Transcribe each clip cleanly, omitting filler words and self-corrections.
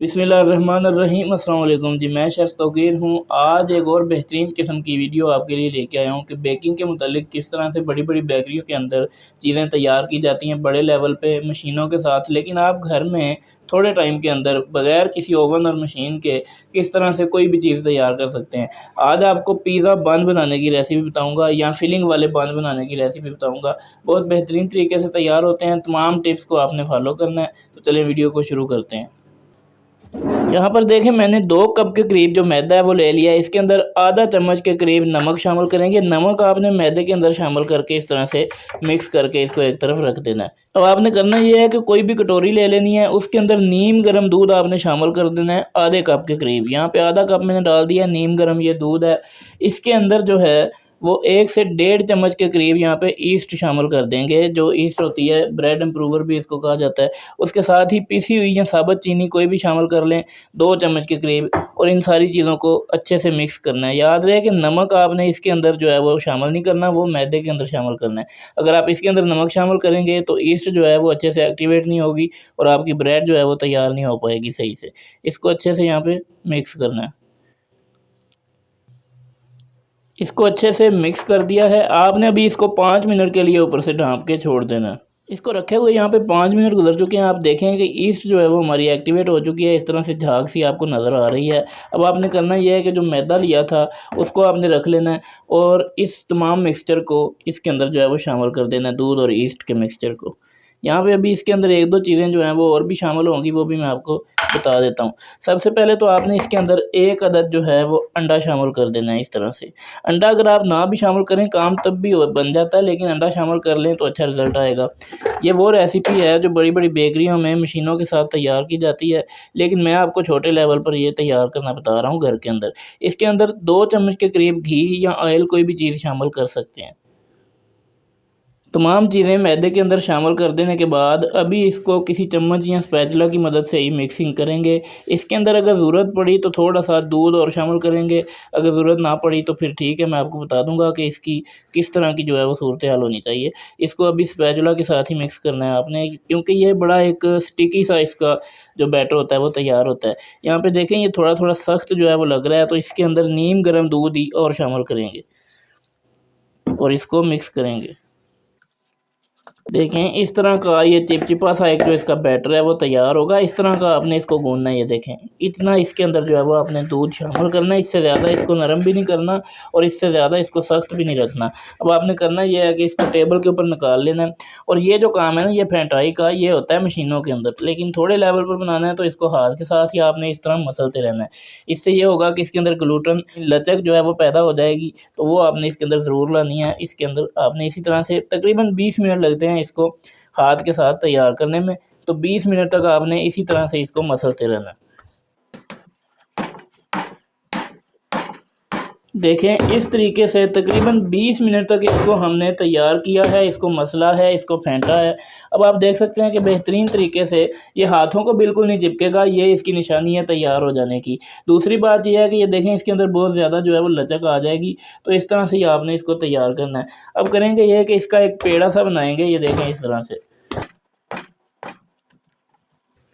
बिस्मिल्लाहिर्रहमानिर्रहीम। अस्सलाम वालेकुम जी, मैं शेफ़ तौक़ीर हूँ। आज एक और बेहतरीन किस्म की वीडियो आपके लिए लेके आया हूँ कि बेकिंग के मुतालिक किस तरह से बड़ी बड़ी बेकरियों के अंदर चीज़ें तैयार की जाती हैं बड़े लेवल पे मशीनों के साथ, लेकिन आप घर में थोड़े टाइम के अंदर बग़ैर किसी ओवन और मशीन के किस तरह से कोई भी चीज़ तैयार कर सकते हैं। आज आपको पिज़्ज़ा बन बनाने की रेसिपी बताऊँगा या फिलिंग वाले बन बनाने की रेसिपी बताऊँगा। बहुत बेहतरीन तरीके से तैयार होते हैं। तमाम टिप्स को आपने फ़ॉलो करना है। तो चलिए वीडियो को शुरू करते हैं। यहाँ पर देखें, मैंने 2 कप के करीब जो मैदा है वो ले लिया है। इसके अंदर आधा चम्मच के करीब नमक शामिल करेंगे। नमक आपने मैदे के अंदर शामिल करके इस तरह से मिक्स करके इसको एक तरफ रख देना है। अब आपने करना ये है कि कोई भी कटोरी ले लेनी है, उसके अंदर नीम गर्म दूध आपने शामिल कर देना है आधे कप के करीब। यहाँ पे आधा कप मैंने डाल दिया नीम गर्म ये दूध है। इसके अंदर जो है वो 1 से डेढ़ चम्मच के करीब यहाँ पे ईस्ट शामिल कर देंगे। जो ईस्ट होती है, ब्रेड इम्प्रूवर भी इसको कहा जाता है। उसके साथ ही पिसी हुई या साबुत चीनी कोई भी शामिल कर लें 2 चम्मच के करीब, और इन सारी चीज़ों को अच्छे से मिक्स करना है। याद रहे कि नमक आपने इसके अंदर जो है वो शामिल नहीं करना, वो मैदे के अंदर शामिल करना है। अगर आप इसके अंदर नमक शामिल करेंगे तो ईस्ट जो है वो अच्छे से एक्टिवेट नहीं होगी और आपकी ब्रेड जो है वो तैयार नहीं हो पाएगी सही से। इसको अच्छे से यहाँ पे मिक्स करना है। इसको अच्छे से मिक्स कर दिया है। आपने अभी इसको 5 मिनट के लिए ऊपर से ढाँप के छोड़ देना। इसको रखे हुए यहाँ पे 5 मिनट गुजर चुके हैं। आप देखें कि ईस्ट जो है वो हमारी एक्टिवेट हो चुकी है। इस तरह से झाग सी आपको नज़र आ रही है। अब आपने करना ये है कि जो मैदा लिया था उसको आपने रख लेना है और इस तमाम मिक्सचर को इसके अंदर जो है वो शामिल कर देना है, दूध और ईस्ट के मिक्सचर को। यहाँ पे अभी इसके अंदर 1-2 चीज़ें जो हैं वो और भी शामिल होंगी, वो भी मैं आपको बता देता हूँ। सबसे पहले तो आपने इसके अंदर 1 अदद जो है वो अंडा शामिल कर देना है इस तरह से। अंडा अगर आप ना भी शामिल करें काम तब भी बन जाता है, लेकिन अंडा शामिल कर लें तो अच्छा रिज़ल्ट आएगा। ये वो रेसिपी है जो बड़ी-बड़ी बेकरियों में मशीनों के साथ तैयार की जाती है, लेकिन मैं आपको छोटे लेवल पर ये तैयार करना बता रहा हूँ घर के अंदर। इसके अंदर 2 चम्मच के करीब घी या ऑयल कोई भी चीज़ शामिल कर सकते हैं। तमाम चीज़ें मैदे के अंदर शामिल कर देने के बाद अभी इसको किसी चम्मच या स्पैचुला की मदद से ही मिक्सिंग करेंगे। इसके अंदर अगर ज़रूरत पड़ी तो थोड़ा-सा दूध और शामिल करेंगे, अगर ज़रूरत ना पड़ी तो फिर ठीक है, मैं आपको बता दूँगा कि इसकी किस तरह की जो है वो सूरत-हाल होनी चाहिए। इसको अभी स्पैचुला के साथ ही मिक्स करना है आपने, क्योंकि ये बड़ा एक स्टिकी सा इसका जो बैटर होता है वो तैयार होता है। यहाँ पे देखें, ये थोड़ा-थोड़ा सख्त जो है वो लग रहा है, तो इसके अंदर नीम गर्म दूध ही और शामिल करेंगे और इसको मिक्स करेंगे। देखें, इस तरह का ये चिपचिपा सा एक जो इसका बैटर है वो तैयार होगा। इस तरह का आपने इसको गूँथना है। ये देखें, इतना इसके अंदर जो है वो आपने दूध शामिल करना है। इससे ज़्यादा इसको नरम भी नहीं करना और इससे ज़्यादा इसको सख्त भी नहीं रखना। अब आपने करना ये है कि इसको टेबल के ऊपर निकाल लेना है। और ये जो काम है ना, ये फेंटाई का ये होता है मशीनों के अंदर, लेकिन थोड़े लेवल पर बनाना है तो इसको हाथ के साथ ही आपने इस तरह मसलते रहना है। इससे ये होगा कि इसके अंदर ग्लूटन लचक जो है वो पैदा हो जाएगी, तो वो आपने इसके अंदर ज़रूर लानी है। इसके अंदर आपने इसी तरह से तकरीबन 20 मिनट लगते हैं इसको हाथ के साथ तैयार करने में, तो 20 मिनट तक आपने इसी तरह से इसको मसलते रहना। देखें, इस तरीके से तकरीबन 20 मिनट तक इसको हमने तैयार किया है, इसको मसला है, इसको फेंटा है। अब आप देख सकते हैं कि बेहतरीन तरीके से ये हाथों को बिल्कुल नहीं चिपकेगा, ये इसकी निशानी है तैयार हो जाने की। दूसरी बात ये है कि ये देखें, इसके अंदर बहुत ज़्यादा जो है वो लचक आ जाएगी, तो इस तरह से ही आपने इसको तैयार करना है। अब करेंगे ये कि इसका एक पेड़ा सा बनाएंगे। ये देखें, इस तरह से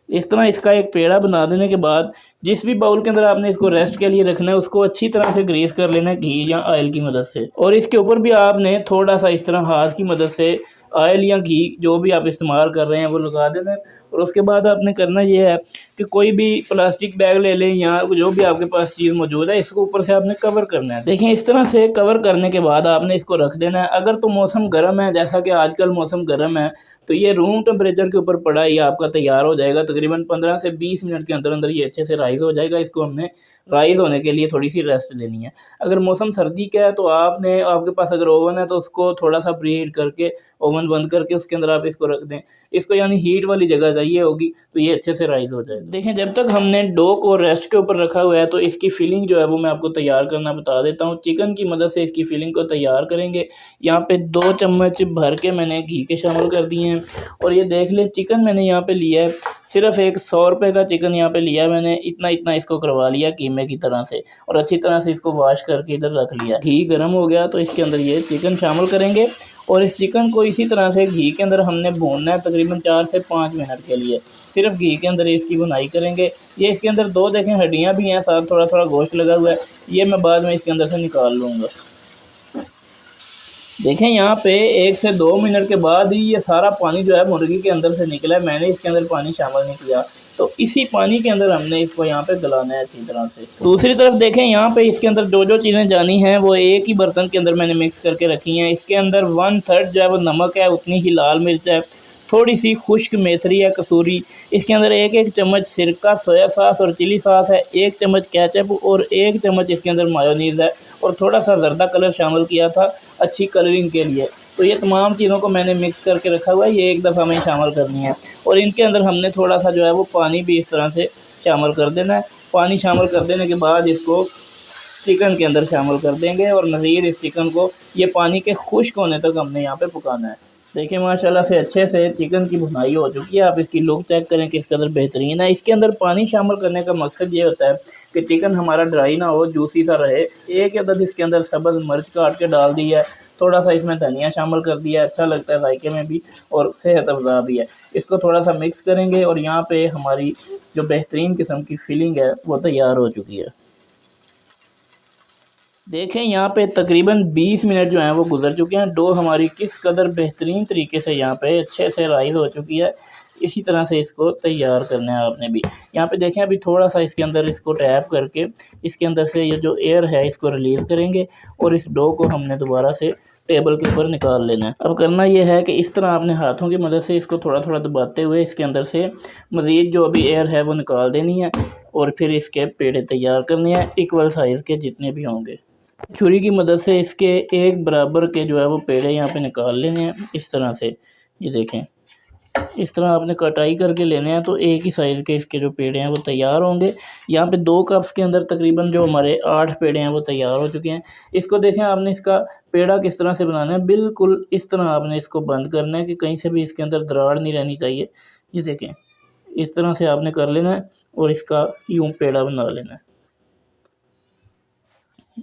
इस तरह इसका एक पेड़ा बना देने के बाद जिस भी बाउल के अंदर आपने इसको रेस्ट के लिए रखना है उसको अच्छी तरह से ग्रीस कर लेना है घी या ऑयल की मदद से, और इसके ऊपर भी आपने थोड़ा सा इस तरह हाथ की मदद से ऑयल या घी जो भी आप इस्तेमाल कर रहे हैं वो लगा देना है। और उसके बाद आपने करना ये है कि कोई भी प्लास्टिक बैग ले लें या जो भी आपके पास चीज़ मौजूद है, इसको ऊपर से आपने कवर करना है। देखें, इस तरह से कवर करने के बाद आपने इसको रख देना है। अगर तो मौसम गर्म है, जैसा कि आजकल मौसम गर्म है, तो ये रूम टेम्परेचर के ऊपर पड़ा ही आपका तैयार हो जाएगा। तकरीबन 15 से 20 मिनट के अंदर अंदर ये अच्छे से राइज़ हो जाएगा। इसको हमने राइज़ होने के लिए थोड़ी सी रेस्ट देनी है। अगर मौसम सर्दी का है तो आपके पास अगर ओवन है तो उसको थोड़ा सा प्रीहीट करके, ओवन बंद करके उसके अंदर आप इसको रख दें। इसको यानी हीट वाली जगह चाहिए होगी, तो ये अच्छे से राइज़ हो जाएगा। देखें, जब तक हमने डो को रेस्ट के ऊपर रखा हुआ है तो इसकी फिलिंग जो है वो मैं आपको तैयार करना बता देता हूँ। चिकन की मदद से इसकी फिलिंग को तैयार करेंगे। यहाँ पे 2 चम्मच भर के मैंने घी के शामिल कर दिए हैं। और ये देख लें, चिकन मैंने यहाँ पे लिया है, सिर्फ एक 100 रुपये का चिकन यहाँ पे लिया है मैंने। इतना इसको करवा लिया कीमे की तरह से, और अच्छी तरह से इसको वॉश करके इधर रख लिया। घी गर्म हो गया तो इसके अंदर ये चिकन शामिल करेंगे और इस चिकन को इसी तरह से घी के अंदर हमने भूनना है तकरीबन 4 से 5 मिनट के लिए। सिर्फ घी के अंदर इसकी बुनाई करेंगे। ये इसके अंदर दो देखें हड्डियाँ भी हैं, साथ थोड़ा थोड़ा गोश्त लगा हुआ है, ये मैं बाद में इसके अंदर से निकाल लूँगा। देखें यहाँ पे 1 से 2 मिनट के बाद ही ये सारा पानी जो है मुर्गी के अंदर से निकला है, मैंने इसके अंदर पानी शामिल नहीं किया। तो इसी पानी के अंदर हमने इसको यहाँ पे गलाना है अच्छी तरह से। दूसरी तरफ देखें यहाँ पे इसके अंदर जो जो चीज़ें जानी हैं वो एक ही बर्तन के अंदर मैंने मिक्स करके रखी हैं। इसके अंदर 1/3 जो है वो नमक है, उतनी ही लाल मिर्च है, थोड़ी सी खुश्क मेथरी है कसूरी, इसके अंदर 1-1 चम्मच सिरका, सोया सॉस और चिली सॉस है, 1 चम्मच केचप और 1 चम्मच इसके अंदर मायोनीज़ है और थोड़ा सा जर्दा कलर शामिल किया था अच्छी कलरिंग के लिए। तो ये तमाम चीज़ों को मैंने मिक्स करके रखा हुआ है, ये एक दफ़ा हमें शामिल करनी है और इनके अंदर हमने थोड़ा सा जो है वो पानी भी इस तरह से शामिल कर देना है। पानी शामिल कर देने के बाद इसको चिकन के अंदर शामिल कर देंगे और मज़ीद इस चिकन को ये पानी के खुश्क होने तक हमने यहाँ पे पकाना है। देखिए माशाल्लाह से अच्छे से चिकन की भुनाई हो चुकी है। आप इसकी लुक चेक करें किस कदर बेहतरीन है। इसके अंदर पानी शामिल करने का मकसद ये होता है कि चिकन हमारा ड्राई ना हो, जूसी सा रहे। एक अदद इसके अंदर सब्ज़ मिर्च काट के डाल दी है, थोड़ा सा इसमें धनिया शामिल कर दिया है, अच्छा लगता है जायके में भी और सेहत अफ़ज़ा भी है। इसको थोड़ा सा मिक्स करेंगे और यहाँ पे हमारी जो बेहतरीन किस्म की फिलिंग है वो तैयार हो चुकी है। देखें यहाँ पे तकरीबन 20 मिनट जो हैं वो गुजर चुके हैं। डो हमारी किस कदर बेहतरीन तरीके से यहाँ पे अच्छे से राइज़ हो चुकी है। इसी तरह से इसको तैयार करना है आपने भी। यहाँ पे देखें अभी थोड़ा सा इसके अंदर इसको टैप करके इसके अंदर से ये जो एयर है इसको रिलीज़ करेंगे और इस डो को हमने दोबारा से टेबल के ऊपर निकाल लेना है। अब करना ये है कि इस तरह आपने हाथों की मदद से इसको थोड़ा थोड़ा दबाते हुए इसके अंदर से मज़ीद जो अभी एयर है वो निकाल देनी है और फिर इसके पेड़े तैयार करने हैं इक्वल साइज़ के जितने भी होंगे। छुरी की मदद से इसके एक बराबर के जो है वो पेड़े यहाँ पे निकाल लेने हैं इस तरह से। ये देखें इस तरह आपने कटाई करके लेने हैं तो एक ही साइज़ के इसके जो पेड़े हैं वो तैयार होंगे। यहाँ पे 2 कप्स के अंदर तकरीबन जो हमारे 8 पेड़े हैं वो तैयार हो चुके हैं। इसको देखें आपने इसका पेड़ा किस तरह से बनाना है, बिल्कुल इस तरह आपने इसको बंद करना है कि कहीं से भी इसके अंदर दरार नहीं रहनी चाहिए। ये देखें इस तरह से आपने कर लेना है और इसका यूँ पेड़ा बना लेना है।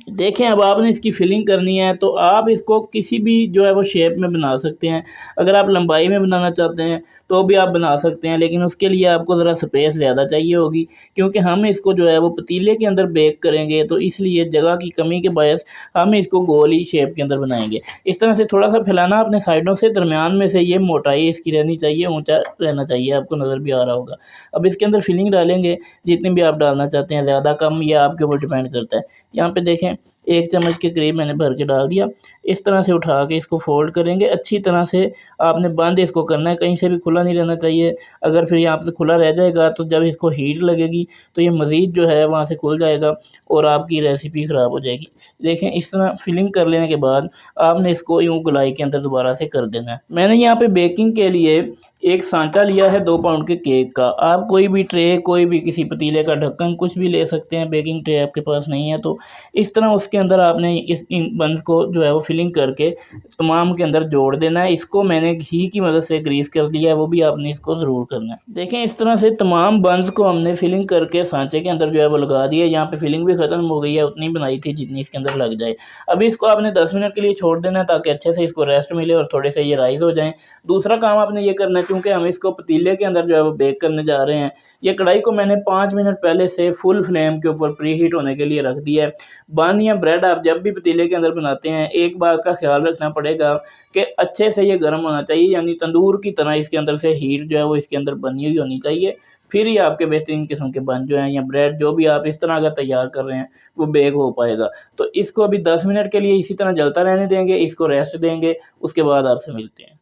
देखें अब आपने इसकी फिलिंग करनी है तो आप इसको किसी भी जो है वो शेप में बना सकते हैं। अगर आप लंबाई में बनाना चाहते हैं तो भी आप बना सकते हैं, लेकिन उसके लिए आपको ज़रा स्पेस ज़्यादा चाहिए होगी क्योंकि हम इसको जो है वो पतीले के अंदर बेक करेंगे, तो इसलिए जगह की कमी के बायस हम इसको गोल ही शेप के अंदर बनाएंगे। इस तरह से थोड़ा सा फैलाना अपने साइडों से, दरमियान में से ये मोटाई इसकी रहनी चाहिए, ऊँचा रहना चाहिए, आपको नज़र भी आ रहा होगा। अब इसके अंदर फिलिंग डालेंगे जितनी भी आप डालना चाहते हैं, ज़्यादा कम ये आपके ऊपर डिपेंड करता है। यहाँ पे देखें 1 चम्मच के करीब मैंने भर के डाल दिया। इस तरह से उठा के इसको फ़ोल्ड करेंगे अच्छी तरह से। आपने बंद इसको करना है, कहीं से भी खुला नहीं रहना चाहिए। अगर फिर यहाँ से खुला रह जाएगा तो जब इसको हीट लगेगी तो ये मज़ीद जो है वहाँ से खुल जाएगा और आपकी रेसिपी ख़राब हो जाएगी। देखें इस तरह फिलिंग कर लेने के बाद आपने इसको यूँ गोलाई के अंदर दोबारा से कर देना है। मैंने यहाँ पे बेकिंग के लिए एक सांचा लिया है 2 पाउंड के केक का। आप कोई भी ट्रे, कोई भी किसी पतीले का ढक्कन कुछ भी ले सकते हैं। बेकिंग ट्रे आपके पास नहीं है तो इस तरह उसके अंदर आपने इन बंस को जो है वो फिलिंग करके तमाम के अंदर जोड़ देना है। इसको मैंने घी की मदद से ग्रीस कर दिया है, वो भी आपने इसको ज़रूर करना है। देखें इस तरह से तमाम बंस को हमने फिलिंग करके सांचे के अंदर जो है वो लगा दिया। यहाँ पे फिलिंग भी ख़त्म हो गई है, उतनी बनाई थी जितनी इसके अंदर लग जाए। अभी इसको आपने 10 मिनट के लिए छोड़ देना है ताकि अच्छे से इसको रेस्ट मिले और थोड़े से ये राइज़ हो जाएँ। दूसरा काम आपने ये करना है, क्योंकि हम इसको पतीले के अंदर जो है वो बेक करने जा रहे हैं, ये कढ़ाई को मैंने 5 मिनट पहले से फुल फ्लेम के ऊपर प्री हीट होने के लिए रख दिया है। बन या ब्रेड आप जब भी पतीले के अंदर बनाते हैं एक बात का ख्याल रखना पड़ेगा कि अच्छे से ये गर्म होना चाहिए, यानी तंदूर की तरह इसके अंदर से हीट जो है वो इसके अंदर बनी हुई होनी चाहिए। फिर ही आपके बेहतरीन किस्म के बन जो हैं या ब्रेड जो भी आप इस तरह का तैयार कर रहे हैं वो बेक हो पाएगा। तो इसको अभी 10 मिनट के लिए इसी तरह जलता रहने देंगे, इसको रेस्ट देंगे, उसके बाद आपसे मिलते हैं।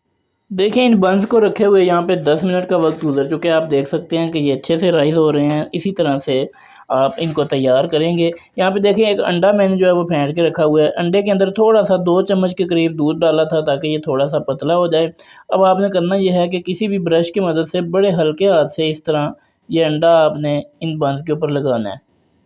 देखिए इन बंस को रखे हुए यहाँ पे 10 मिनट का वक्त गुजर चुके हैं। आप देख सकते हैं कि ये अच्छे से राइज़ हो रहे हैं। इसी तरह से आप इनको तैयार करेंगे। यहाँ पे देखिए एक अंडा मैंने जो है वो फेंट के रखा हुआ है। अंडे के अंदर थोड़ा सा 2 चम्मच के करीब दूध डाला था ताकि ये थोड़ा सा पतला हो जाए। अब आपने करना ये है कि किसी भी ब्रश की मदद से बड़े हल्के हाथ से इस तरह ये अंडा आपने इन बंस के ऊपर लगाना है।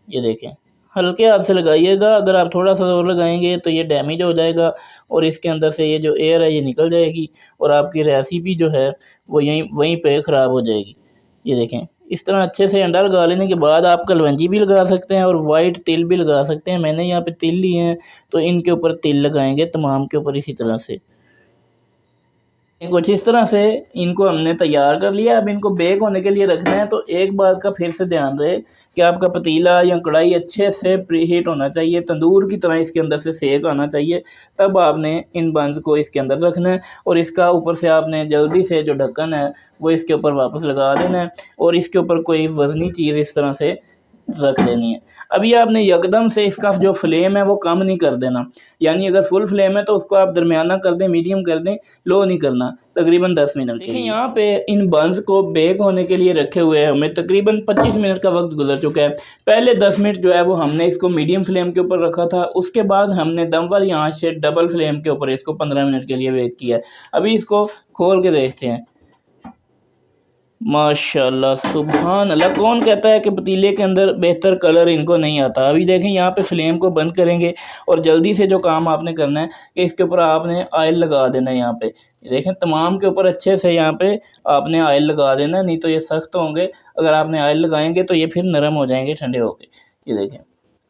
ये देखें हल्के हाथ से लगाइएगा, अगर आप थोड़ा सा ज़ोर लगाएंगे तो ये डैमेज हो जाएगा और इसके अंदर से ये जो एयर है ये निकल जाएगी और आपकी रेसिपी जो है वो वहीं पे ख़राब हो जाएगी। ये देखें इस तरह अच्छे से अंडा लगा लेने के बाद आप कलवंजी भी लगा सकते हैं और वाइट तिल भी लगा सकते हैं। मैंने यहाँ पे तिल लिए हैं तो इनके ऊपर तिल लगाएंगे तमाम के ऊपर इसी तरह से। कुछ इस तरह से इनको हमने तैयार कर लिया। अब इनको बेक होने के लिए रखना है। तो एक बात का फिर से ध्यान रहे कि आपका पतीला या कढ़ाई अच्छे से प्रीहीट होना चाहिए, तंदूर की तरह इसके अंदर से सेक आना चाहिए। तब आपने इन बंस को इसके अंदर रखना है और इसका ऊपर से आपने जल्दी से जो ढक्कन है वो इसके ऊपर वापस लगा देना है और इसके ऊपर कोई वज़नी चीज़ इस तरह से रख देनी है। अभी आपने यकदम से इसका जो फ्लेम है वो कम नहीं कर देना, यानी अगर फुल फ्लेम है तो उसको आप दरमियाना कर दें, मीडियम कर दें, लो नहीं करना, तकरीबन 10 मिनट। देखिए यहाँ पे इन बंस को बेक होने के लिए रखे हुए हैं, हमें तकरीबन 25 मिनट का वक्त गुजर चुका है। पहले 10 मिनट जो है वो हमने इसको मीडियम फ्लेम के ऊपर रखा था, उसके बाद हमने दम वाली आंच से डबल फ्लेम के ऊपर इसको 15 मिनट के लिए बेक किया। अभी इसको खोल के देखते हैं। माशाल्लाह सुभान अल्लाह। कौन कहता है कि पतीले के अंदर बेहतर कलर इनको नहीं आता। अभी देखें यहाँ पे फ्लेम को बंद करेंगे और जल्दी से जो काम आपने करना है कि इसके ऊपर आपने ऑयल लगा देना है। यहाँ पे देखें तमाम के ऊपर अच्छे से यहाँ पे आपने ऑयल लगा देना, नहीं तो ये सख्त होंगे। अगर आपने ऑयल लगाएंगे तो ये फिर नरम हो जाएंगे ठंडे होके। ये देखें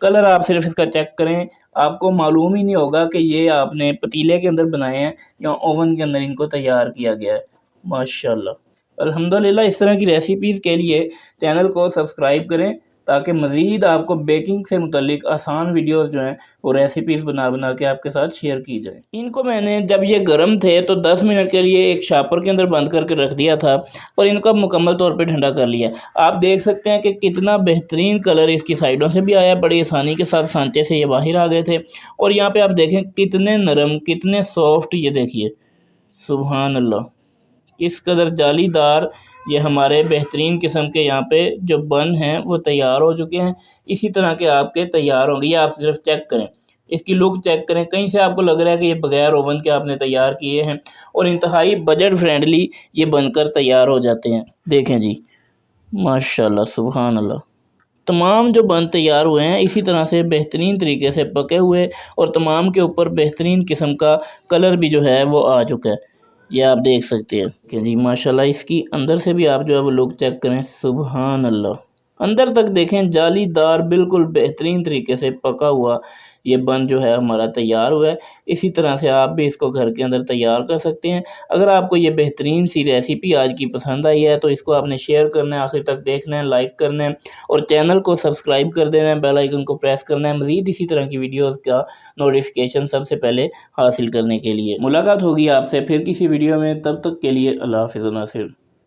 कलर आप सिर्फ इसका चेक करें, आपको मालूम ही नहीं होगा कि ये आपने पतीले के अंदर बनाए हैं या ओवन के अंदर इनको तैयार किया गया है। माशाल्लाह अल्हम्दुलिल्लाह। इस तरह की रेसिपीज़ के लिए चैनल को सब्सक्राइब करें ताकि मज़ीद आपको बेकिंग से मुतल्लिक आसान वीडियोस जो हैं वो रेसिपीज़ बना बना के आपके साथ शेयर की जाए। इनको मैंने जब ये गर्म थे तो 10 मिनट के लिए एक शापर के अंदर बंद करके रख दिया था और इनको अब मुकम्मल तौर पे ठंडा कर लिया। आप देख सकते हैं कि कितना बेहतरीन कलर इसकी साइडों से भी आया, बड़ी आसानी के साथ सांचे से ये बाहर आ गए थे। और यहाँ पर आप देखें कितने नरम, कितने सॉफ्ट, ये देखिए सुभान अल्लाह किस कदर जालीदार ये हमारे बेहतरीन किस्म के यहाँ पे जो बन हैं वो तैयार हो चुके हैं। इसी तरह के आपके तैयार होंगे। ये आप सिर्फ चेक करें, इसकी लुक चेक करें, कहीं से आपको लग रहा है कि ये बगैर ओवन के आपने तैयार किए हैं और इंतहाई बजट फ्रेंडली ये बनकर तैयार हो जाते हैं। देखें जी माशाल्लाह सुभान अल्लाह। तमाम जो बन तैयार हुए हैं इसी तरह से बेहतरीन तरीके से पके हुए और तमाम के ऊपर बेहतरीन किस्म का कलर भी जो है वो आ चुका है। ये आप देख सकते हैं कि जी माशाल्लाह। इसकी अंदर से भी आप जो है वो लुक चेक करें, सुभान अल्लाह। अंदर तक देखें जालीदार बिल्कुल बेहतरीन तरीके से पका हुआ ये बन जो है हमारा तैयार हुआ है। इसी तरह से आप भी इसको घर के अंदर तैयार कर सकते हैं। अगर आपको ये बेहतरीन सी रेसिपी आज की पसंद आई है तो इसको आपने शेयर करना है, आखिर तक देखना है, लाइक करना है और चैनल को सब्सक्राइब कर देना है, बेल आइकन को प्रेस करना है मज़ीद इसी तरह की वीडियोज़ का नोटिफिकेशन सबसे पहले हासिल करने के लिए। मुलाकात होगी आपसे फिर किसी वीडियो में, तब तक के लिए अल्लाह हाफ़िज़।